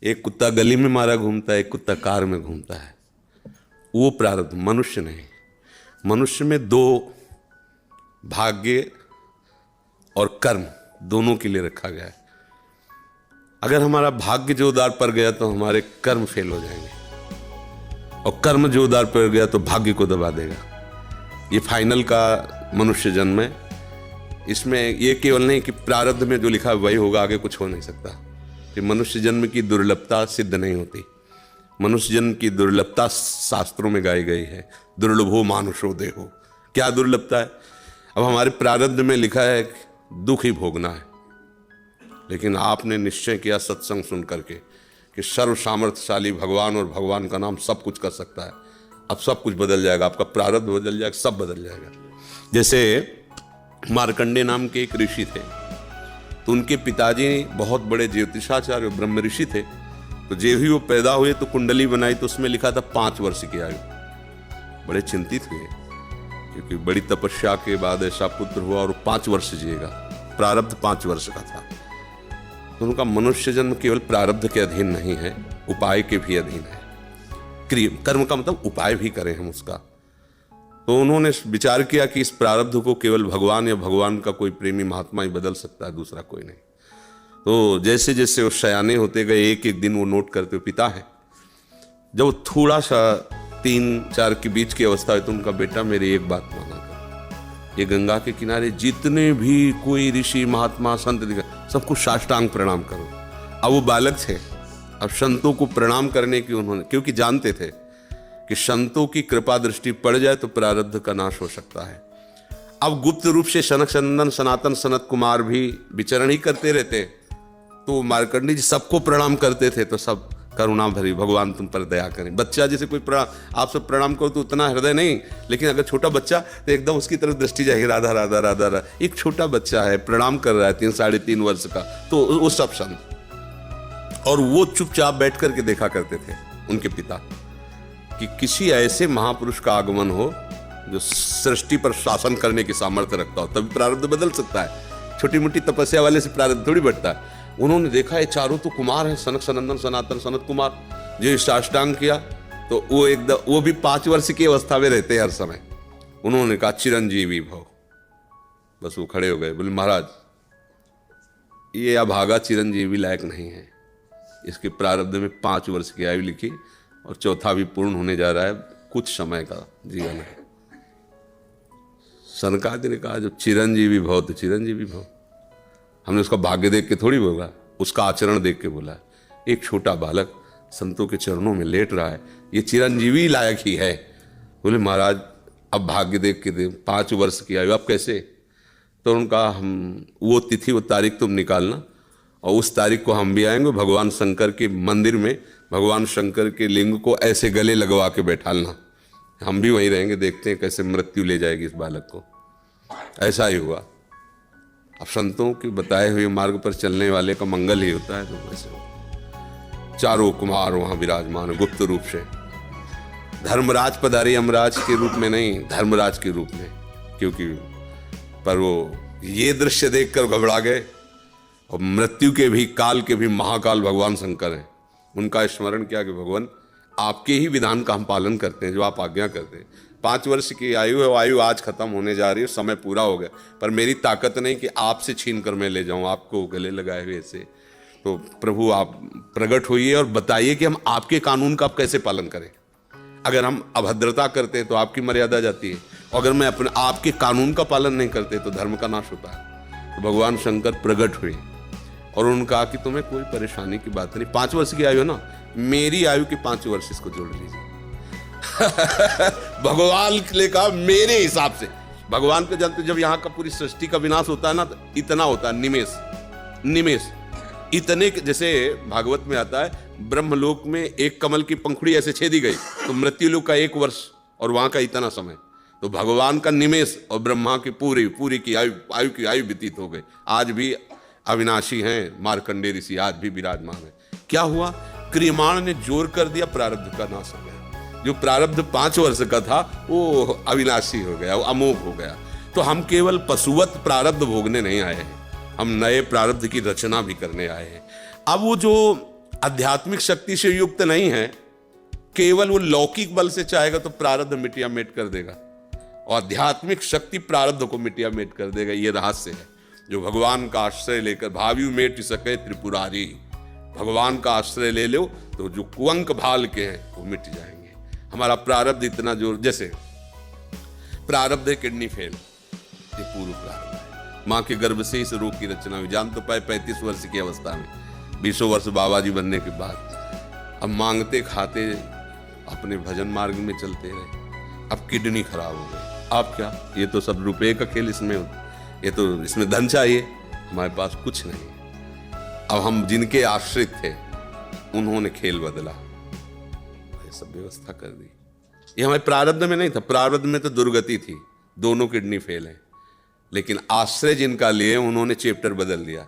एक कुत्ता गली में मारा घूमता है, एक कुत्ता कार में घूमता है। वो प्रारब्ध, मनुष्य नहीं। मनुष्य में दो, भाग्य और कर्म, दोनों के लिए रखा गया है। अगर हमारा भाग्य जोरदार पड़ गया तो हमारे कर्म फेल हो जाएंगे, और कर्म जोरदार पड़ गया तो भाग्य को दबा देगा। ये फाइनल का मनुष्य जन्म है। इसमें ये केवल नहीं कि प्रारब्ध में जो लिखा है वही होगा, आगे कुछ हो नहीं सकता। कि मनुष्य जन्म की दुर्लभता सिद्ध नहीं होती। मनुष्य जन्म की दुर्लभता शास्त्रों में गाई गई है। दुर्लभो मानुषो देहो। क्या दुर्लभता है? अब हमारे प्रारब्ध में लिखा है दुख ही भोगना है, लेकिन आपने निश्चय किया सत्संग सुन करके कि सर्व सामर्थ्यशाली भगवान और भगवान का नाम सब कुछ कर सकता है। अब सब कुछ बदल जाएगा, आपका प्रारब्ध बदल जाएगा, सब बदल जाएगा। जैसे मार्कंडे नाम के एक ऋषि थे, तो उनके पिताजी बहुत बड़े ज्योतिषाचार्य ब्रह्म ऋषि थे। तो जब ही वो पैदा हुए तो कुंडली बनाई, तो उसमें लिखा था 5 वर्ष की आयु। बड़े चिंतित हुए क्योंकि बड़ी तपस्या के बाद ऐसा पुत्र हुआ और 5 वर्ष जिएगा। प्रारब्ध 5 वर्ष का था। तो उनका मनुष्य जन्म केवल प्रारब्ध के अधीन नहीं है, उपाय के भी अधीन है। कर्म का मतलब उपाय भी करें हम उसका। तो उन्होंने विचार किया कि इस प्रारब्ध को केवल भगवान या भगवान का कोई प्रेमी महात्मा ही बदल सकता है, दूसरा कोई नहीं। तो जैसे जैसे वो सयाने होते गए, एक एक दिन वो नोट करते हुए पिता है, जब थोड़ा सा 3-4 के बीच की अवस्था है, तो उनका बेटा मेरी एक बात माना कर, ये गंगा के किनारे जितने भी कोई ऋषि महात्मा संत दिखा, सबको साष्टांग प्रणाम करो। अब वो बालक थे, अब संतों को प्रणाम करने की उन्होंने, क्योंकि जानते थे कि संतों की कृपा दृष्टि पड़ जाए तो प्रारब्ध का नाश हो सकता है। अब गुप्त रूप से सनक सनंदन सनातन सनत कुमार भी विचरण ही करते रहते, तो मार्कंडी जी सबको प्रणाम करते थे। तो सब करुणा भरी, भगवान तुम पर दया करें। बच्चा जैसे कोई आप सब प्रणाम करो तो उतना हृदय नहीं, लेकिन अगर छोटा बच्चा तो एकदम उसकी तरफ दृष्टि जाएगी, राधा राधा राधा राधा। एक छोटा बच्चा है, प्रणाम कर रहा है 3-3.5 वर्ष का, तो वो सब संत। और वो चुपचाप बैठ करके देखा करते थे उनके पिता कि किसी ऐसे महापुरुष का आगमन हो जो सृष्टि पर शासन करने की सामर्थ्य रखता हो, तभी प्रारब्ध बदल सकता है। छोटी मोटी तपस्या वाले से प्रारब्ध थोड़ी बढ़ता है। उन्होंने देखा ये चारों तो कुमार हैं, सनक सनंदन सनातन सनत कुमार, जो साष्टांग किया तो वो एकदम, वो भी 5 वर्ष की अवस्था में रहते हैं हर समय। उन्होंने कहा चिरंजीवी भव। बस वो खड़े हो गए, बोले महाराज ये अभागा चिरंजीवी लायक नहीं है, इसके प्रारब्ध में 5 वर्ष की आयु लिखी और चौथा भी पूर्ण होने जा रहा है, कुछ समय का जीवन है। सनकादि ने कहा जो चिरंजीवी भव तो चिरंजीवी भव। हमने उसका भाग्य देख के थोड़ी बोला, उसका आचरण देख के बोला। एक छोटा बालक संतों के चरणों में लेट रहा है, ये चिरंजीवी लायक ही है। बोले महाराज अब भाग्य देख के दे, 5 वर्ष की आयु, अब कैसे? तो उनका हम वो तिथि वो तारीख तुम निकालना, और उस तारीख को हम भी आएंगे। भगवान शंकर के मंदिर में भगवान शंकर के लिंग को ऐसे गले लगवा के बैठालना, हम भी वहीं रहेंगे, देखते हैं कैसे मृत्यु ले जाएगी इस बालक को। ऐसा ही हुआ। अब संतों के बताए हुए मार्ग पर चलने वाले का मंगल ही होता है। तो वैसे चारों कुमार वहां विराजमान गुप्त रूप से। धर्मराज पधारे, यमराज के रूप में नहीं, धर्मराज के रूप में, क्योंकि पर वो ये दृश्य देखकर घबरा गए। और मृत्यु के भी, काल के भी महाकाल भगवान शंकर हैं। उनका स्मरण किया कि भगवान आपके ही विधान का हम पालन करते हैं, जो आप आज्ञा करते हैं। 5 वर्ष की आयु है, वो आयु आज खत्म होने जा रही है, समय पूरा हो गया, पर मेरी ताकत नहीं कि आपसे छीन कर मैं ले जाऊं आपको गले लगाए हुए से। तो प्रभु आप प्रकट होइए और बताइए कि हम आपके कानून का आप कैसे पालन करें। अगर हम अभद्रता करते हैं तो आपकी मर्यादा जाती है, और अगर मैं अपने आपके कानून का पालन नहीं करते तो धर्म का नाश होता है। तो भगवान शंकर प्रकट हुए और उन्होंने कहा कि तुम्हें कोई परेशानी की बात नहीं। 5 वर्ष की आयु है ना, मेरी आयु के 5 वर्ष इसको जोड़ लीजिए। भगवान ने कहा मेरे हिसाब से। भगवान को जानते, जब यहाँ का पूरी सृष्टि का विनाश होता है ना, तो इतना होता है, निमेष इतने, जैसे भागवत में आता है ब्रह्मलोक में एक कमल की पंखुड़ी ऐसे छेदी गई तो मृत्युलोक का 1 वर्ष और वहां का इतना समय। तो भगवान का निमेष और ब्रह्मा की पूरी की आयु व्यतीत हो गई। आज भी अविनाशी हैं मार्कंडे ऋषि, आज भी विराजमान है। क्या हुआ? क्रियमाण ने जोर कर दिया, प्रारब्ध का नाश हो गया। जो प्रारब्ध 5 वर्ष का था वो अविनाशी हो गया, वो अमोघ हो गया। तो हम केवल पशुवत प्रारब्ध भोगने नहीं आए हैं, हम नए प्रारब्ध की रचना भी करने आए हैं। अब वो जो आध्यात्मिक शक्ति से युक्त नहीं है, केवल वो लौकिक बल से चाहेगा तो प्रारब्ध मिटिया मेट कर देगा, और आध्यात्मिक शक्ति प्रारब्ध को मिटिया मेट कर देगा। ये रहस्य है जो भगवान का आश्रय लेकर भावी मेट सके त्रिपुरारी। भगवान का आश्रय ले लो तो जो कुअंक भाल के हैं वो मिट जाएंगे। हमारा प्रारब्ध इतना जोर, जैसे प्रारब्ध है किडनी फेल, ये पूर्व प्रारब्ध है। माँ के गर्भ से इस रोग की रचना हुई, जान तो पाए 35 वर्ष की अवस्था में, 20 वर्ष बाबा जी बनने के बाद। अब मांगते खाते अपने भजन मार्ग में चलते रहे, अब किडनी खराब हो गई। अब क्या, ये तो सब रुपए का खेल इसमें, ये तो इसमें धन चाहिए, हमारे पास कुछ नहीं। अब हम जिनके आश्रित थे उन्होंने खेल बदला, ये सब व्यवस्था कर दी। ये हमारे प्रारब्ध में नहीं था, प्रारब्ध में तो दुर्गति थी, दोनों किडनी फेल है, लेकिन आश्रय जिनका लिए उन्होंने चैप्टर बदल दिया।